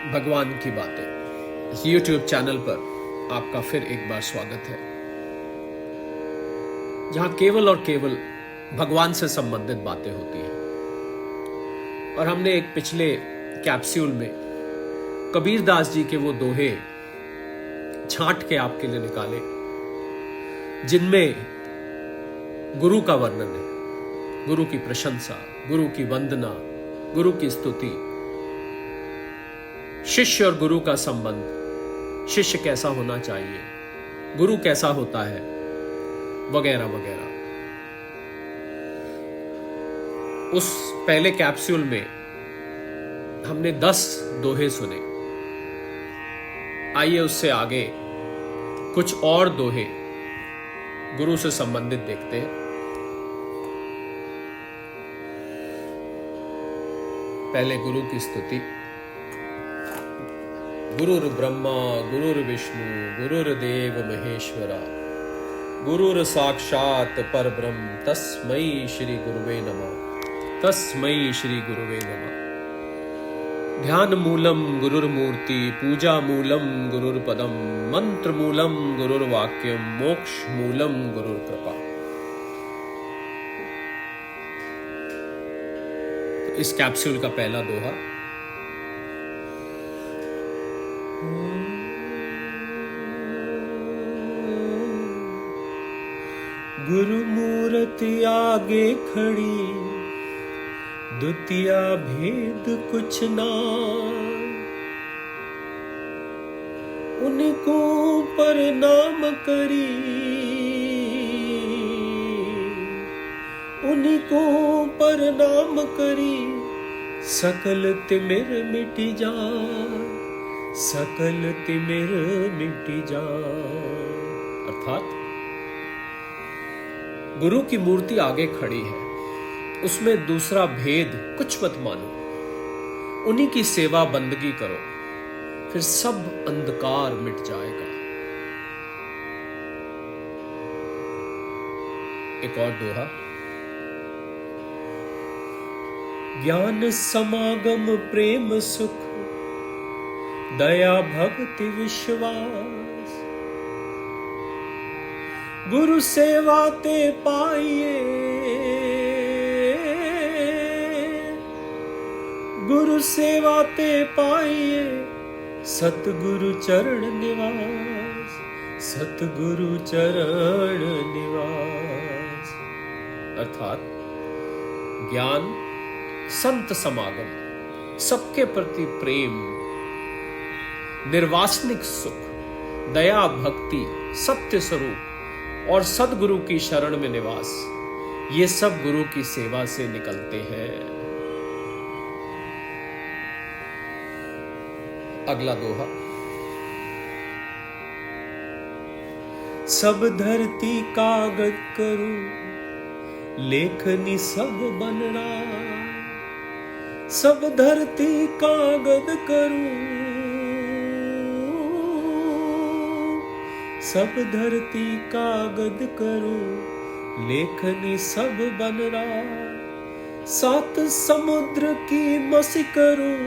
भगवान की बातें इस YouTube चैनल पर आपका फिर एक बार स्वागत है, जहां केवल और केवल भगवान से संबंधित बातें होती हैं। और हमने एक पिछले कैप्सूल में कबीर दास जी के वो दोहे छांट के आपके लिए निकाले, जिनमें गुरु का वर्णन है, गुरु की प्रशंसा, गुरु की वंदना, गुरु की स्तुति, शिष्य और गुरु का संबंध, शिष्य कैसा होना चाहिए, गुरु कैसा होता है, वगैरह वगैरह। उस पहले कैप्सूल में हमने 10 दोहे सुने। आइए उससे आगे कुछ और दोहे गुरु से संबंधित देखते हैं। पहले गुरु की स्तुति। गुरुर् ब्रह्मा गुरुर्विष्णु गुरुर्देव महेश्वरा गुरुर् साक्षात परब्रह्म तस्मै श्री गुरुवे नमः। तस्मै श्री गुरुवे नमः। ध्यान मूलम गुरुर्मूर्ति, पूजा मूलम गुरुर्पदम, मंत्र मूलम गुरुर्वाक्यम, मोक्ष मूलम गुरुर्कृपा। तो इस कैप्सूल का पहला दोहा। गुरु मूर्ति आगे खड़ी, द्वितीया भेद कुछ ना, उनको प्रणाम करी, उनको प्रणाम करी, सकल तिमिर मिट जाए, सकल तिमिर मिट जाए। अर्थात गुरु की मूर्ति आगे खड़ी है, उसमें दूसरा भेद कुछ मत मानो, उन्हीं की सेवा बंदगी करो, फिर सब अंधकार मिट जाएगा। एक और दोहा। ज्ञान समागम प्रेम सुख, दया भक्ति विश्वास, गुरु सेवा ते पाइए, गुरु सेवा ते पाइए, सतगुरु चरण निवास, सतगुरु चरण निवास। अर्थात ज्ञान, संत समागम, सबके प्रति प्रेम, निर्वासनिक सुख, दया भक्ति, सत्य स्वरूप और सदगुरु की शरण में निवास, ये सब गुरु की सेवा से निकलते हैं। अगला दोहा। सब धरती कागज करूं, लेखनी सब बन रहा, सब धरती कागज करूं, सब धरती कागज करूं, लेखनी सब बन रहा, सात समुद्र की मसी करूं,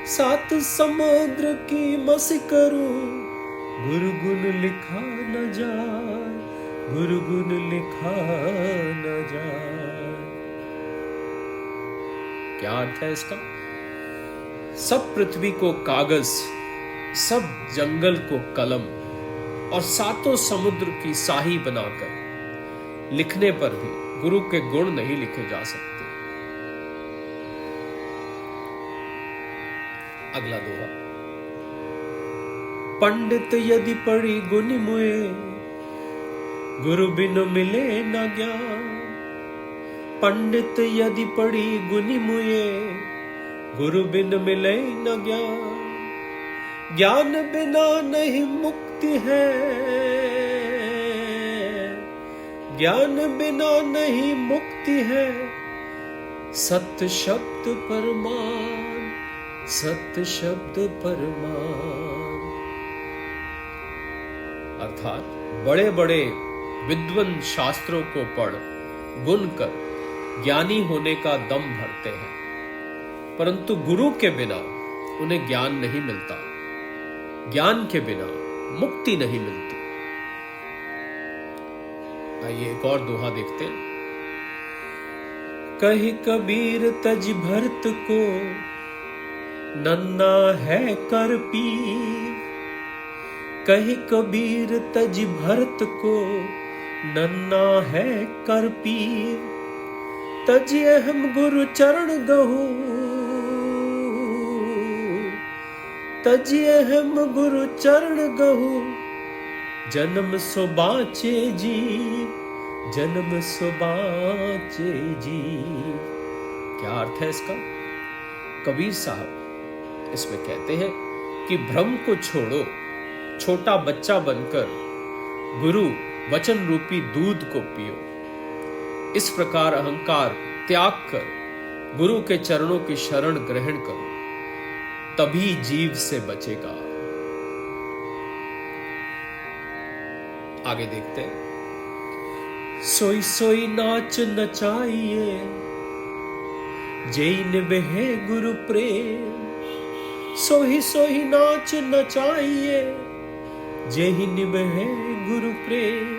सात समुद्र की मसी करूं, गुरु गुण लिखा न जाए, गुरु गुण लिखा न जाए। क्या अर्थ है इसका? सब पृथ्वी को कागज, सब जंगल को कलम और सातों समुद्र की साही बनाकर लिखने पर भी गुरु के गुण नहीं लिखे जा सकते। अगला दोहा। पंडित यदि पढ़ी गुण मुए, गुरु बिन मिले न ज्ञान, पंडित यदि पढ़ी गुण मुए, गुरु बिन मिले न ज्ञान, ज्ञान बिना नहीं मुक्ति है, ज्ञान बिना नहीं मुक्ति है, सत्य शब्द परमान, सत्य शब्द परमान। अर्थात बड़े बड़े विद्वान शास्त्रों को पढ़ गुण कर ज्ञानी होने का दम भरते हैं, परंतु गुरु के बिना उन्हें ज्ञान नहीं मिलता, ज्ञान के बिना मुक्ति नहीं मिलती। आइए एक और दोहा देखते हैं। कही कबीर तज भरत को, नन्ना है कर पीर। कही कबीर तज भरत को, नन्ना है कर पीर। तज अहम गुरु चरण गहु, तज अहम गुरु चरण गहु। जन्म सो बाचे जीव, जन्म सो बाचे जीव। क्या अर्थ है इसका? कबीर साहब इसमें कहते हैं कि भ्रम को छोड़ो, छोटा बच्चा बनकर गुरु वचन रूपी दूध को पियो। इस प्रकार अहंकार त्याग कर गुरु के चरणों की शरण ग्रहण करो, तभी जीव से बचेगा। आगे देखते हैं। सोई सोई नाच नचाइए, जय निभे गुरु प्रेम। सोही सोही नाच नचाइए, जय निभे गुरु प्रेम।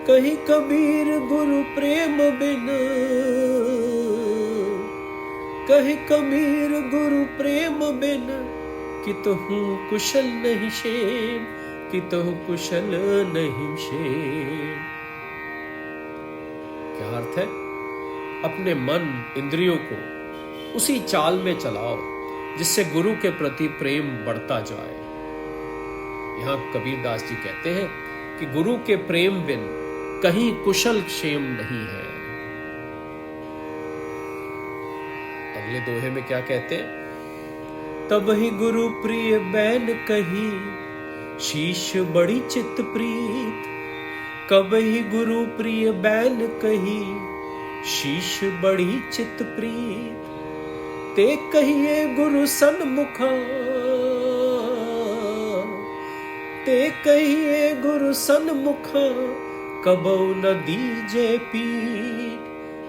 कहीं कबीर गुरु प्रेम बिन, कहीं कबीर गुरु प्रेम बिन। कितहु कुशल नहीं शेम, कितहु कुशल नहीं शेम। क्या अर्थ है? अपने मन इंद्रियों को उसी चाल में चलाओ जिससे गुरु के प्रति प्रेम बढ़ता जाए। यहां कबीरदास जी कहते हैं कि गुरु के प्रेम बिन कहीं कुशल क्षेम नहीं है। अगले दोहे में क्या कहते हैं? तब ही गुरु प्रिय बैन कही, शीश बड़ी चित प्रीत। कब ही गुरु प्रिय बैन कही, शीश बड़ी चित प्रीत। ते कहिए गुरु सन्मुखा, ते कहिए गुरु सन्मुखा। कबहु न दीजे पीठ,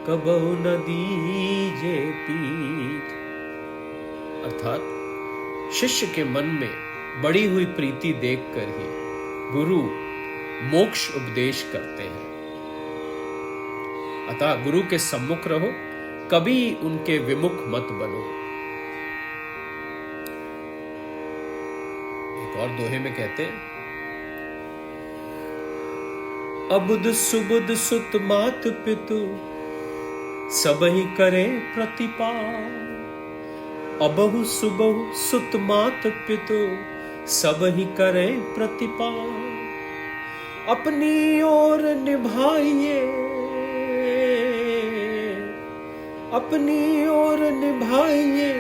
कबहु न दीजे पीठ। अर्थात शिष्य के मन में बड़ी हुई प्रीति देखकर ही गुरु मोक्ष उपदेश करते हैं। अतः गुरु के सम्मुख रहो, कभी उनके विमुख मत बनो। एक और दोहे में कहते हैं। अबुध सुबुध सुत मात पितु, सबहि करे प्रतिपाल। अबहु सुबहु सुत मात पितु, सबहि करे प्रतिपाल। अपनी ओर निभाइए, अपनी ओर निभाइए।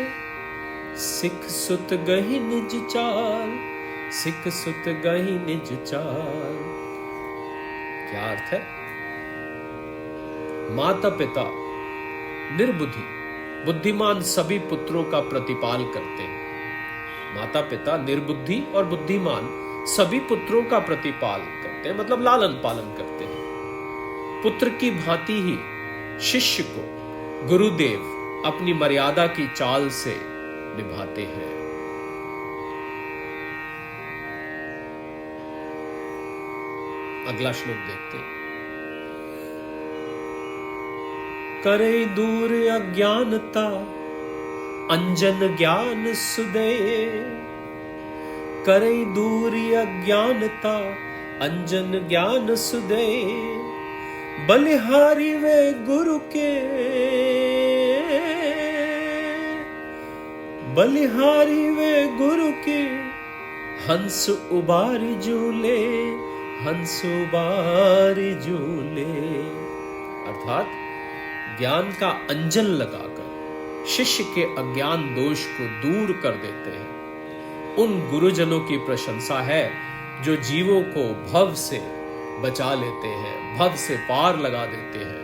सिख सुत गहि निज चाल, सिख सुत गहि निज चाल। क्या अर्थ है? माता पिता निर्बुद्धि, बुद्धिमान सभी पुत्रों का प्रतिपाल करते हैं। माता पिता निर्बुद्धि और बुद्धिमान सभी पुत्रों का प्रतिपाल करते हैं, मतलब लालन पालन करते हैं। पुत्र की भांति ही शिष्य को गुरुदेव अपनी मर्यादा की चाल से निभाते हैं। अगला श्लोक देखते हैं। करे दूर अज्ञानता, अंजन ज्ञान सुदय। करे दूर अज्ञानता, अंजन ज्ञान सुदय। बलिहारी वे गुरु के, बलिहारी वे गुरु के। हंस उबारी झूले, हंस उबारी झूले। अर्थात ज्ञान का अंजन लगाकर शिष्य के अज्ञान दोष को दूर कर देते हैं। उन गुरुजनों की प्रशंसा है जो जीवों को भव से बचा लेते हैं, भव से पार लगा देते हैं।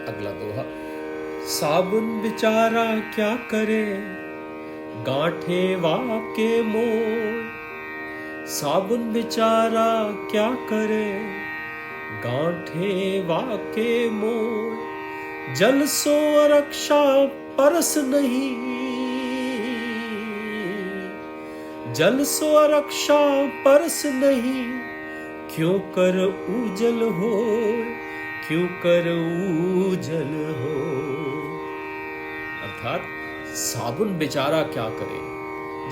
अगला दोहा। साबुन बेचारा क्या करे, गांठे वाके मोय। साबुन बेचारा क्या करे, गांठे वाके मोर, जल सो रक्षा परस नहीं, जल सो रक्षा परस नहीं, क्यों कर उजल हो, क्यों कर उजल हो। अर्थात साबुन बेचारा क्या करे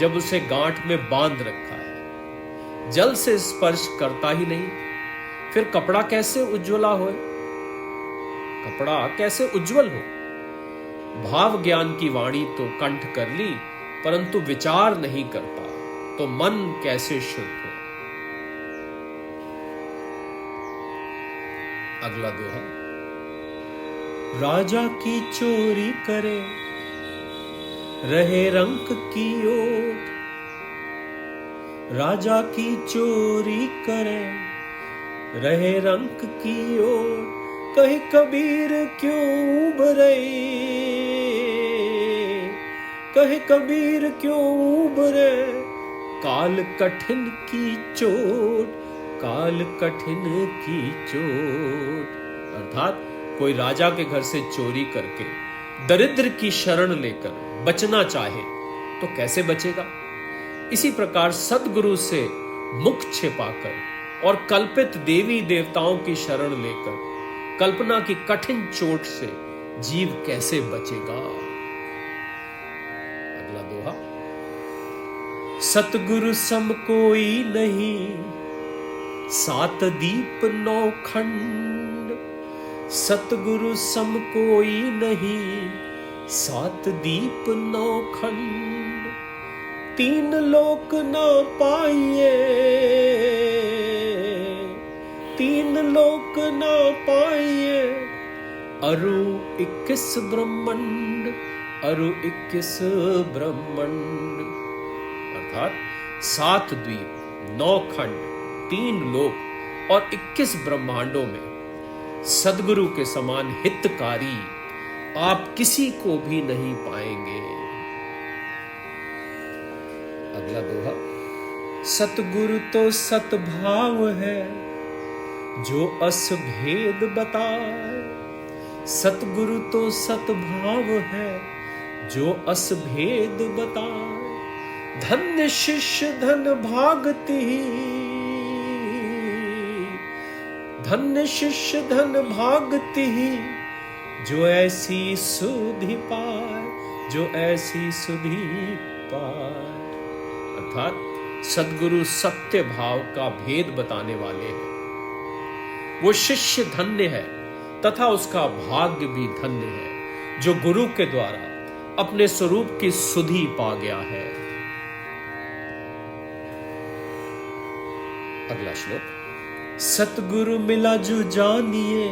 जब उसे गांठ में बांध रखा है, जल से स्पर्श करता ही नहीं, फिर कपड़ा कैसे उज्ज्वला हो, कपड़ा कैसे उज्जवल हो। भाव ज्ञान की वाणी तो कंठ कर ली, परंतु विचार नहीं करता तो मन कैसे शुद्ध हो। अगला दोहा, राजा की चोरी करे रहे रंक की ओट, राजा की चोरी करे रहे रंक की ओट, कहीं कबीर क्यों उबरे, कहे कबीर क्यों उबरे, काल कठिन की चोट, काल कठिन की चोट। अर्थात कोई राजा के घर से चोरी करके दरिद्र की शरण लेकर बचना चाहे तो कैसे बचेगा। इसी प्रकार सद्गुरु से मुख छिपाकर और कल्पित देवी देवताओं की शरण लेकर कल्पना की कठिन चोट से जीव कैसे बचेगा। अगला दोहा, सतगुरु सम कोई नहीं, सात दीप नौ खंड, सतगुरु सम कोई नहीं, सात दीप नौ खंड, तीन लोक न पाइए, तीन लोक न पाइए, अरु 21 ब्रह्मंड, अरु 21 ब्रह्मंड। अर्थात 7 द्वीप, 9 खंड, 3 लोक और 21 ब्रह्मांडों में सद्गुरु के समान हितकारी आप किसी को भी नहीं पाएंगे। अगला दोहा, सतगुरु तो सतभाव है जो अस भेद बताए, सतगुरु तो सतभाव है जो अस भेद बताए, धन्य शिष्य धन भागति, धन्य शिष्य धन भागति, जो ऐसी सुधि पाए, जो ऐसी सुधि पाए। अर्थात सद्गुरु सत्य भाव का भेद बताने वाले हैं। वो शिष्य धन्य है तथा उसका भाग्य भी धन्य है जो गुरु के द्वारा अपने स्वरूप की सुधि पा गया है। अगला श्लोक, सतगुरु मिला जो जानिए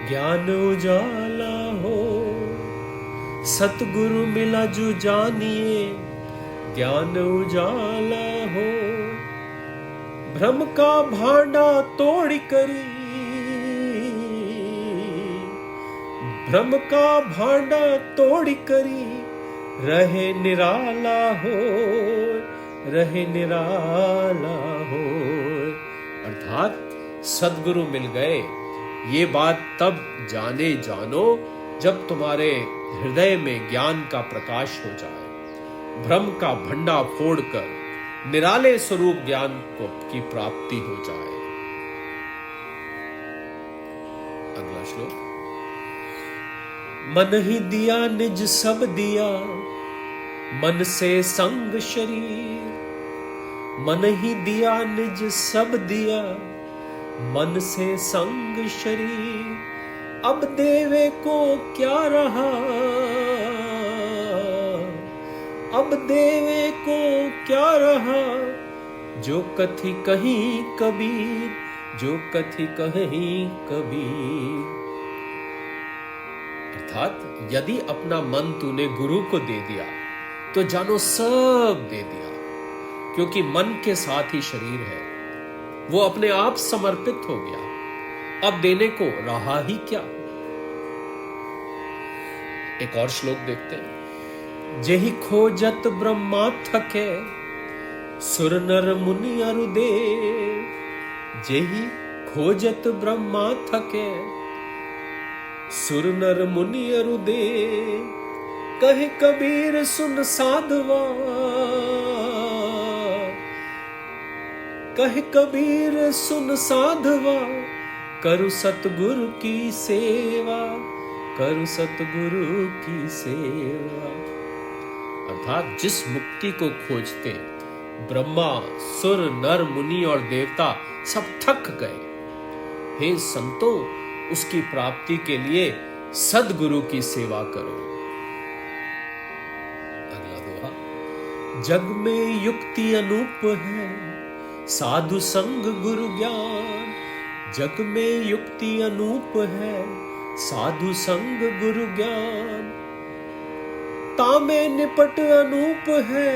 ज्ञान उजाला हो, सतगुरु मिला जो जानिए ज्ञान उजाला हो, भ्रम का भांडा तोड़ करी, भ्रम का भांडा तोड़ करी, रहे निराला हो, रहे निराला हो। अर्थात सद्गुरु मिल गए ये बात तब जाने जानो जब तुम्हारे हृदय में ज्ञान का प्रकाश हो जाए, भ्रम का भंडा फोड़कर निराले स्वरूप ज्ञान को की प्राप्ति हो जाए। अगला श्लोक, मन ही दिया निज सब दिया, मन से संग शरीर, मन ही दिया निज सब दिया, मन से संग शरीर, अब देवे को क्या रहा, अब देवे को क्या रहा, जो कथी कहीं कबीर, जो कथी कहीं कबीर। अर्थात यदि अपना मन तूने गुरु को दे दिया तो जानो सब दे दिया, क्योंकि मन के साथ ही शरीर है, वो अपने आप समर्पित हो गया, अब देने को रहा ही क्या। एक और श्लोक देखते हैं, जेहि खोजत ब्रह्मा थके, सुर नर मुनि अरु देव, जेहि खोजत ब्रह्मा थके, सुर नर मुनि अरु दे, कहे कबीर सुन साधवा, कहे कबीर सुन साधवा, करु सतगुरु की सेवा, करु सतगुरु की सेवा। अर्थात जिस मुक्ति को खोजते ब्रह्मा, सुर, नर, मुनि और देवता सब थक गए, हे संतों, उसकी प्राप्ति के लिए सद्गुरु की सेवा करो। अगला दोहा, जग में युक्ति अनूप है, साधु संग गुरु ज्ञान, जग में युक्ति अनूप है, साधु संग गुरु ज्ञान, तामे निपट अनूप है,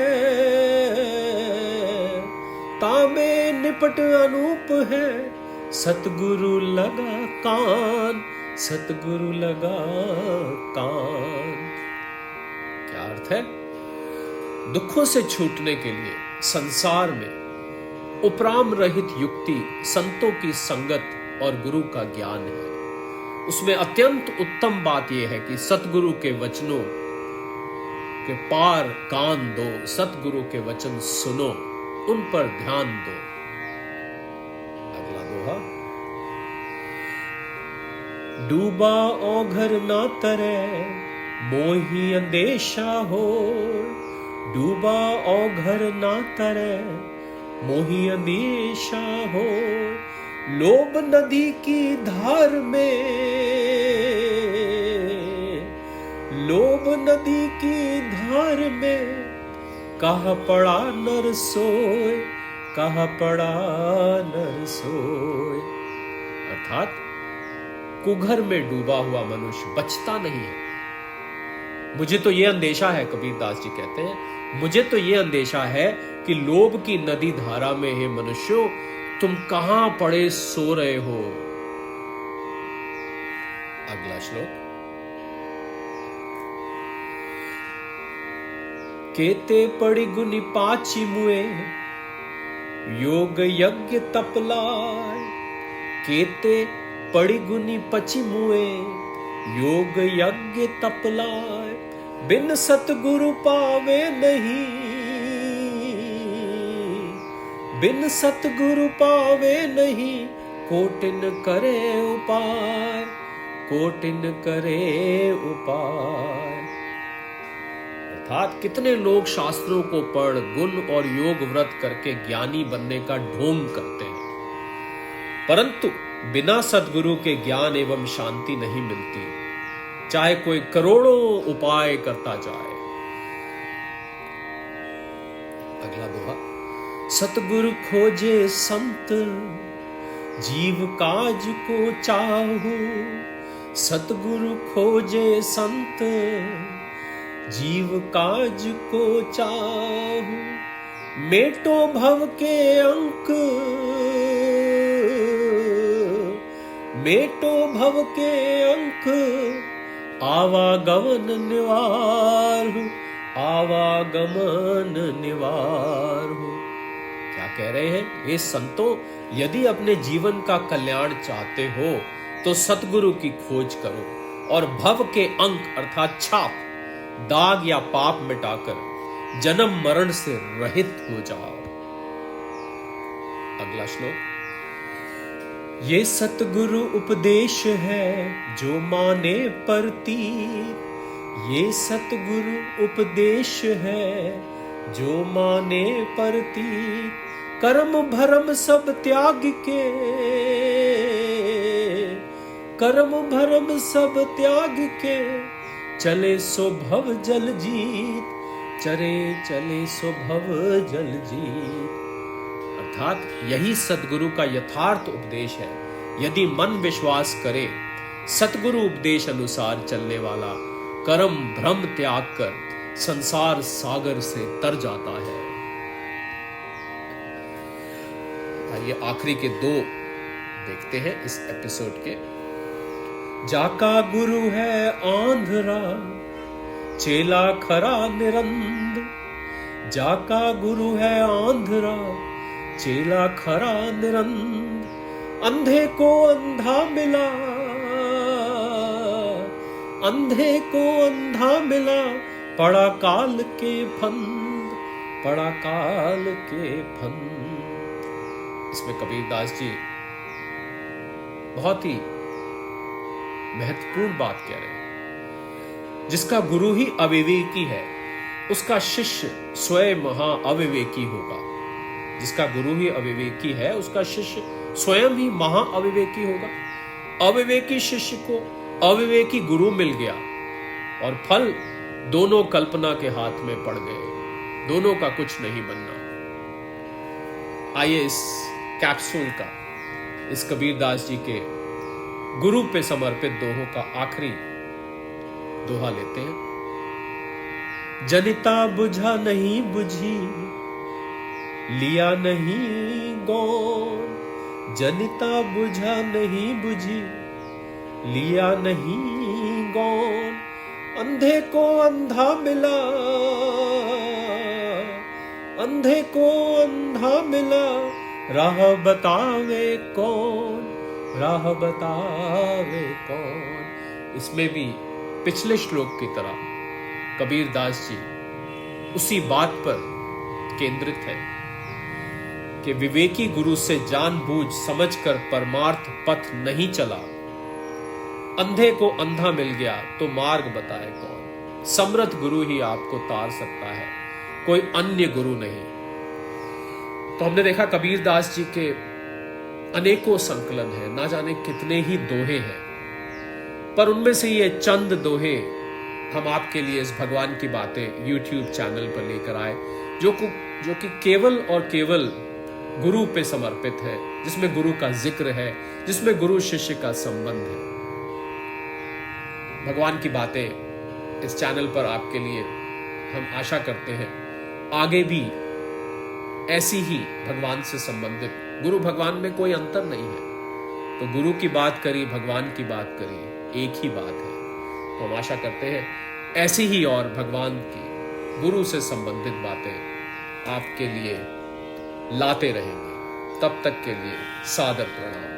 तामे निपट अनूप है, सतगुरु लगा कान, सतगुरु लगा कान। क्या अर्थ है? दुखों से छूटने के लिए संसार में उपराम रहित युक्ति संतों की संगत और गुरु का ज्ञान है। उसमें अत्यंत उत्तम बात यह है कि सतगुरु के वचनों के पार कान दो, सतगुरु के वचन सुनो, उन पर ध्यान दो। अगला दोहा, डूबा ओघर ना तरे, मोही अंदेशा हो, डूबा ओघर ना तरे, मोही अंदेशा हो, लोभ नदी की धार में, लोभ नदी की धार में, कहा पड़ा नर सोए, कहा पड़ा नर सोए। अर्थात कुघर में डूबा हुआ मनुष्य बचता नहीं है। मुझे तो यह अंदेशा है, कबीरदास जी कहते हैं, मुझे तो यह अंदेशा है कि लोभ की नदी धारा में हे मनुष्यों, तुम कहां पड़े सो रहे हो। अगला श्लोक, केते पड़ी गुनि पाची मुए, योग यज्ञ तपलाय, केते पड़ी गुनि पची मुए, योग यज्ञ तपलाय, बिन सतगुरु पावे नहीं, बिन सतगुरु पावे नहीं, कोटिन करे उपाय, कोटिन करे उपाय। अर्थात कितने लोग शास्त्रों को पढ़ गुण और योग व्रत करके ज्ञानी बनने का ढोंग करते हैं, परंतु बिना सद्गुरु के ज्ञान एवं शांति नहीं मिलती, चाहे कोई करोड़ों उपाय करता जाए। अगला दोहा, सतगुरु खोजे संत, जीव काज को चाहू, सतगुरु खोजे संत, जीव काज को चाहू, मेटो भव के अंक, मेटो भव के अंक, आवागमन निवार, आवागमन निवार हो। क्या कह रहे हैं? ये संतों, यदि अपने जीवन का कल्याण चाहते हो तो सतगुरु की खोज करो और भव के अंक अर्थात छाप, दाग या पाप मिटाकर जन्म मरण से रहित हो जाओ। अगला श्लोक, ये सतगुरु उपदेश है जो माने परतीत, ये सतगुरु उपदेश है जो माने परतीत, कर्म भरम सब त्याग के, कर्म भरम सब त्याग के, चले सो भव जल जीत, चले चले सो भव जल जीत। अर्थात यही सतगुरु का यथार्थ उपदेश है। यदि मन विश्वास करे, सतगुरु उपदेश अनुसार चलने वाला कर्म भ्रम त्याग कर संसार सागर से तर जाता है। आइए आखिरी के दो देखते हैं इस एपिसोड के। जाका गुरु है आंधरा, चेला खरा निरंद, जाका गुरु है आंधरा, चेला खरा निरंद, अंधे को अंधा मिला, अंधे को अंधा मिला, पड़ा काल के फंद, पड़ा काल के फंद। इसमें कबीरदास जी बहुत ही महत्वपूर्ण बात कह रहे हैं। जिसका गुरु ही अविवेकी है, उसका शिष्य स्वयं महा अविवेकी होगा। जिसका गुरु ही अविवेकी है, उसका शिष्य स्वयं ही महा अविवेकी होगा। अविवेकी शिष्य को अविवेकी गुरु मिल गया और फल दोनों कल्पना के हाथ में पड़ गए, दोनों का कुछ नहीं बनना। आइए इस कैप्सूल का, इस कबीरदास जी के गुरु पे समर्पित दोहों का आखिरी दोहा लेते हैं। जनिता बुझा नहीं बुझी, लिया नहीं गौर, जनिता बुझा नहीं बुझी, लिया नहीं गौर, अंधे को अंधा मिला, अंधे को अंधा मिला, राह बतावे कौन, राह बतावे कौन। इसमें भी पिछले श्लोक की तरह कबीरदास जी उसी बात पर केंद्रित है कि विवेकी गुरु से जानबूझ समझकर परमार्थ पथ नहीं चला, अंधे को अंधा मिल गया तो मार्ग बताए कौन। समर्थ गुरु ही आपको तार सकता है, कोई अन्य गुरु नहीं। तो हमने देखा कबीरदास जी के अनेकों संकलन हैं, ना जाने कितने ही दोहे हैं, पर उनमें से ये चंद दोहे हम आपके लिए इस भगवान की बातें YouTube चैनल पर लेकर आए, जो कि केवल और केवल गुरु पे समर्पित है, जिसमें गुरु का जिक्र है, जिसमें गुरु शिष्य का संबंध है। भगवान की बातें इस चैनल पर आपके लिए हम आशा करते हैं आगे भी ऐसी ही भगवान से संबंधित, गुरु भगवान में कोई अंतर नहीं है, तो गुरु की बात करी, भगवान की बात करी, एक ही बात है। तो हम आशा करते हैं ऐसी ही और भगवान की गुरु से संबंधित बातें आपके लिए लाते रहेंगे। तब तक के लिए सादर प्रणाम।